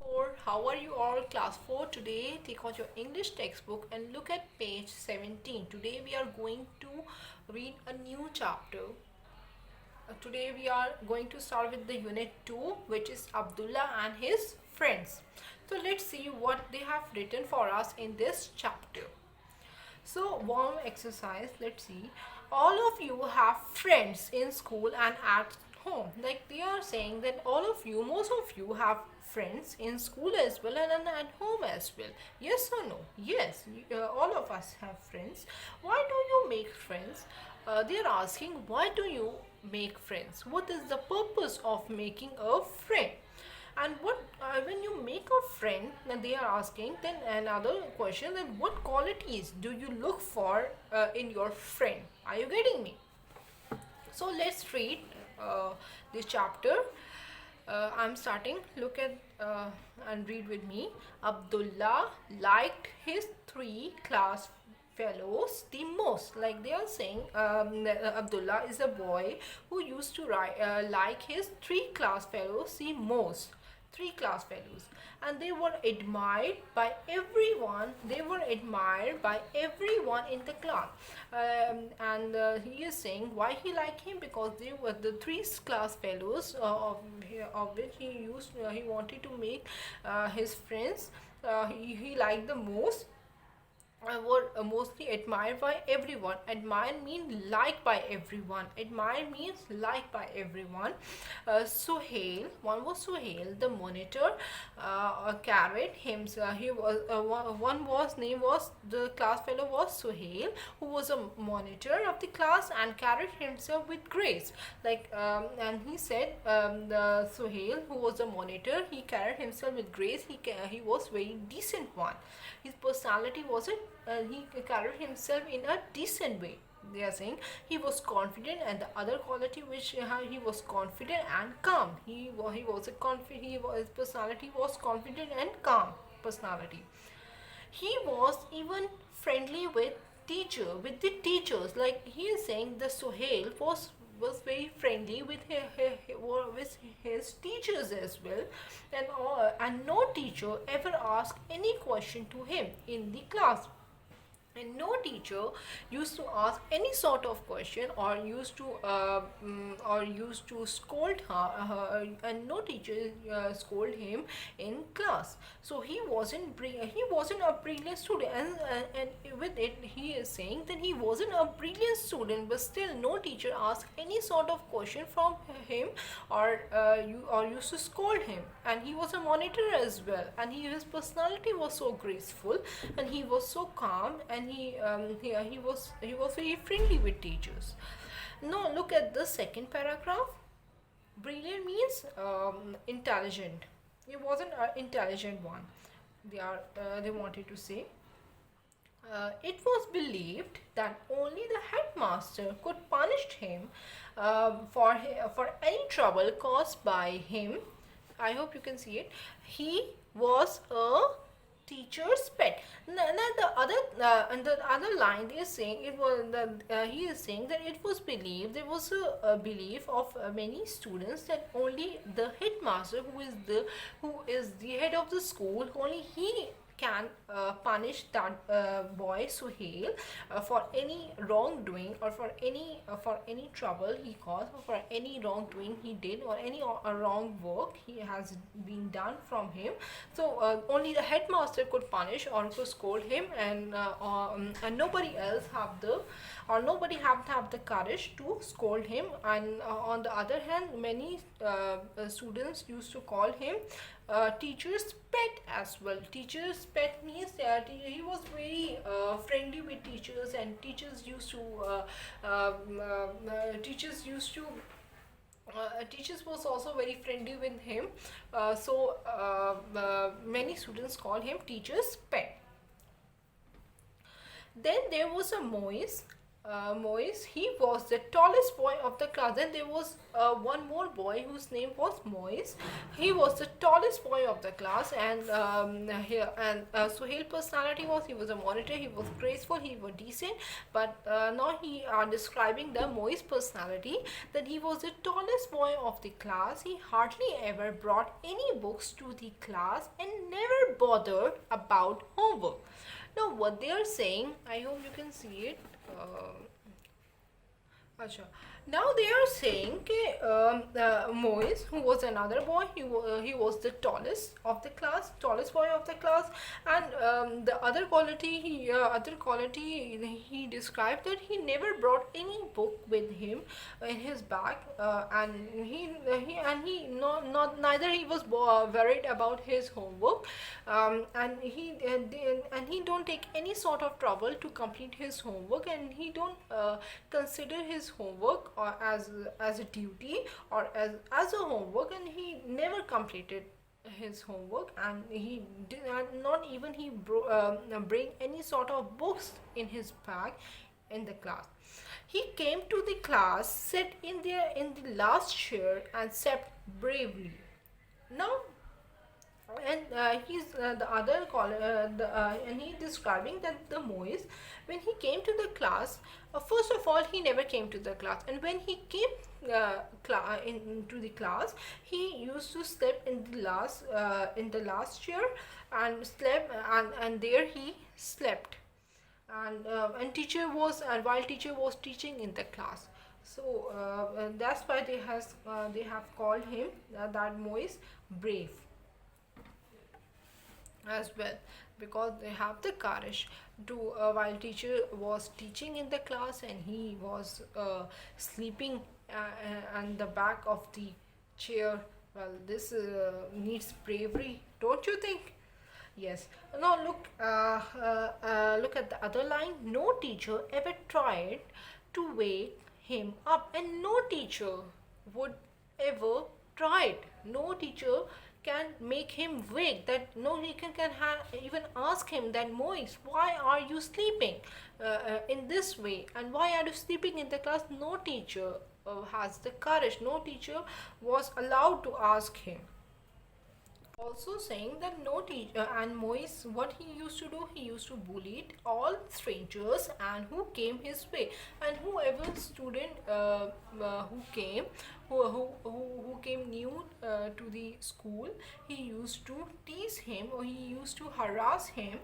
4. How are you all? Class 4. Today, take out your English textbook and look at page 17. Today, we are going to read a new chapter. Today, we are going to start with the unit 2, which is Abdullah and his friends. So, let's see what they have written for us in this chapter. So, warm exercise. Let's see. All of you have friends in school and at home. Like they are saying that all of you, most of you have friends in school as well and at home as well. Yes or no? Yes, all of us have friends. Why do you make friends? They are asking, why do you make friends? What is the purpose of making a friend? And what when you make a friend, then they are asking then another question, then what qualities do you look for in your friend? Are you getting me? So let's read this chapter. I'm starting. Look at and read with me. Abdullah liked his three class fellows the most. Like they are saying, Abdullah is a boy who used to like his three class fellows the most. Three class fellows, and they were admired by everyone. They were admired by everyone in the class. And he is saying why he liked him, because they were the three class fellows of which he wanted to make his friends. He liked the most, were mostly admired by everyone. Admire means liked by everyone. Admire means liked by everyone. Suhail, one was Suhail, the monitor, carried him. He was one was name was the class fellow was Suhail, who was a monitor of the class and carried himself with grace. And he said, the Suhail, who was a monitor, he carried himself with grace. He was very decent one. His personality wasn't. He carried himself in a decent way. They are saying he was confident, and the other quality which he was confident and calm. He was a confident. His personality was confident and calm personality. He was even friendly with the teachers. Like he is saying, the Suhail was very friendly with his teachers as well, and no teacher ever asked any question to him in the class, and no teacher used to ask any sort of question or used to scold her, and no teacher scold him in class. So he wasn't a brilliant student, and with it he is saying that he wasn't a brilliant student, but still no teacher asked any sort of question from him or used to scold him. And he was a monitor as well, and his personality was so graceful, and he was so calm, and he was very friendly with teachers. Now look at the second paragraph. Brilliant means intelligent. He wasn't an intelligent one. They wanted to say. It was believed that only the headmaster could punish him for any trouble caused by him. I hope you can see it. He was a teacher's pet. And the other line is saying it was he is saying that it was believed, there was a belief of many students that only the headmaster, who is the head of the school, only he can punish that boy Suhail for any wrongdoing, or for any trouble he caused, or for any wrongdoing he did, or any wrong work he has been done from him. So only the headmaster could punish or could scold him, and nobody else nobody have the courage to scold him. And on the other hand, many students used to call him teacher's pet as well. Teacher's pet means that he was very friendly with teachers, and teachers was also very friendly with him. Many students call him teacher's pet. Then there was a Moise. Moise, he was the tallest boy of the class. Then there was one more boy whose name was Moise. He was the tallest boy of the class, and Suhail's personality was he was a monitor. He was graceful. He was decent. But now he are describing the Moise personality, that he was the tallest boy of the class. He hardly ever brought any books to the class and never bothered about homework. Now what they are saying, I hope you can see it. Acha. Now they are saying that Moise, who was another boy, he was the tallest of the class, tallest boy of the class, and the other quality he described that he never brought any book with him in his bag, and he not neither he was worried about his homework, and he don't take any sort of trouble to complete his homework, and he don't consider his homework or as a duty or as a homework, and he never completed his homework, and he did not even bring any sort of books in his bag in the class. He came to the class, sat in the last chair, and sat bravely. Now, and he's the other and he describing that the Moise, when he came to the class, first of all he never came to the class, and when he came into the class, he used to sleep in the last chair, and slept, and there he slept, and while teacher was teaching in the class. So that's why they have called him that Moise brave as well, because they have the courage to while teacher was teaching in the class, and he was sleeping on the back of the chair. Well, this needs bravery, don't you think? Yes. Now look at the other line. No teacher ever tried to wake him up, and no teacher would ever try it. No teacher can make him wake. That no, he can even ask him that, Moise, why are you sleeping in this way, and why are you sleeping in the class? No teacher has the courage. No teacher was allowed to ask him. Also saying that no teacher, and Moise, what he used to do, he used to bully all strangers and who came his way, and whoever student who came who came new to the school, he used to tease him, or he used to harass him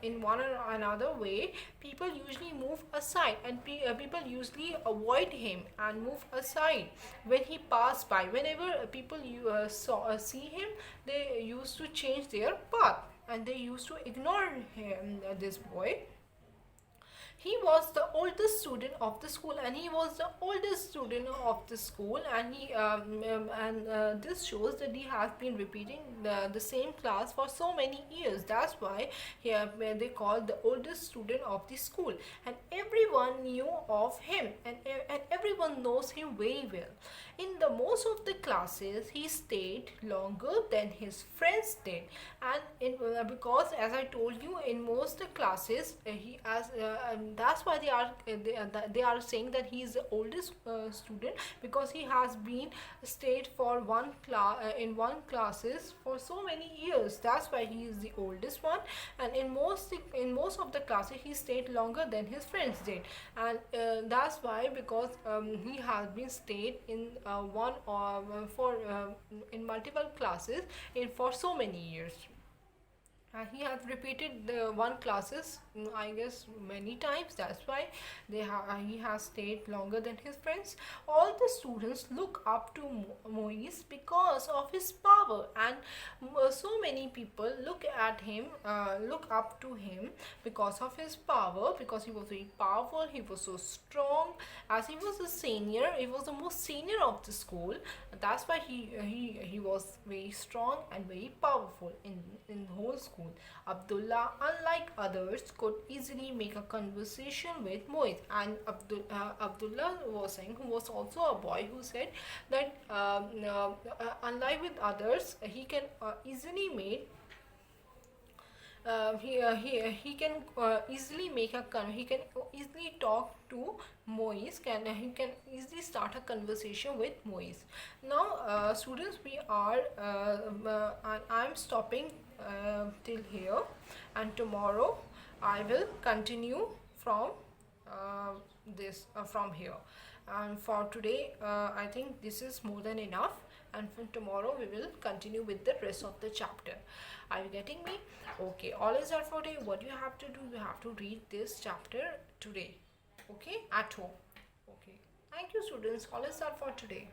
in one or another way. People usually move aside, and people usually avoid him and move aside when he passed by. Whenever people see him, they used to change their path, and they used to ignore him, this boy. He was the oldest student of the school, and he was the oldest student of the school, and this shows that he has been repeating the same class for so many years. That's why they call the oldest student of the school, and everyone knew of him, and everyone knows him very well. In the most of the classes, he stayed longer than his friends did, because, as I told you, in most classes, that's why they are saying that he is the oldest student, because he has been stayed for in one classes for so many years. That's why he is the oldest one, and in most of the classes, he stayed longer than his friends did, and that's why, because he has been stayed in one or for in multiple classes in for so many years. He has repeated the one classes, I guess, many times. That's why he has stayed longer than his friends. All the students look up to Moise because of his power, and so many people look up to him because of his power, because he was very powerful. He was so strong. As he was a senior, he was the most senior of the school. That's why he was very strong and very powerful in the whole school. Abdullah, unlike others, could easily make a conversation with Moise, and Abdullah was saying, who was also a boy, who said that unlike with others, he can easily make he can easily make a he can easily talk to Moise. He can easily start a conversation with Moise. Now, students, we are I'm stopping till here, and tomorrow I will continue from this from here. And for today, I think this is more than enough, and from tomorrow we will continue with the rest of the chapter. Are you getting me? Okay, all is done for today. What you have to do, you have to read this chapter today, okay, at home. Okay, thank you, students. All is done for today.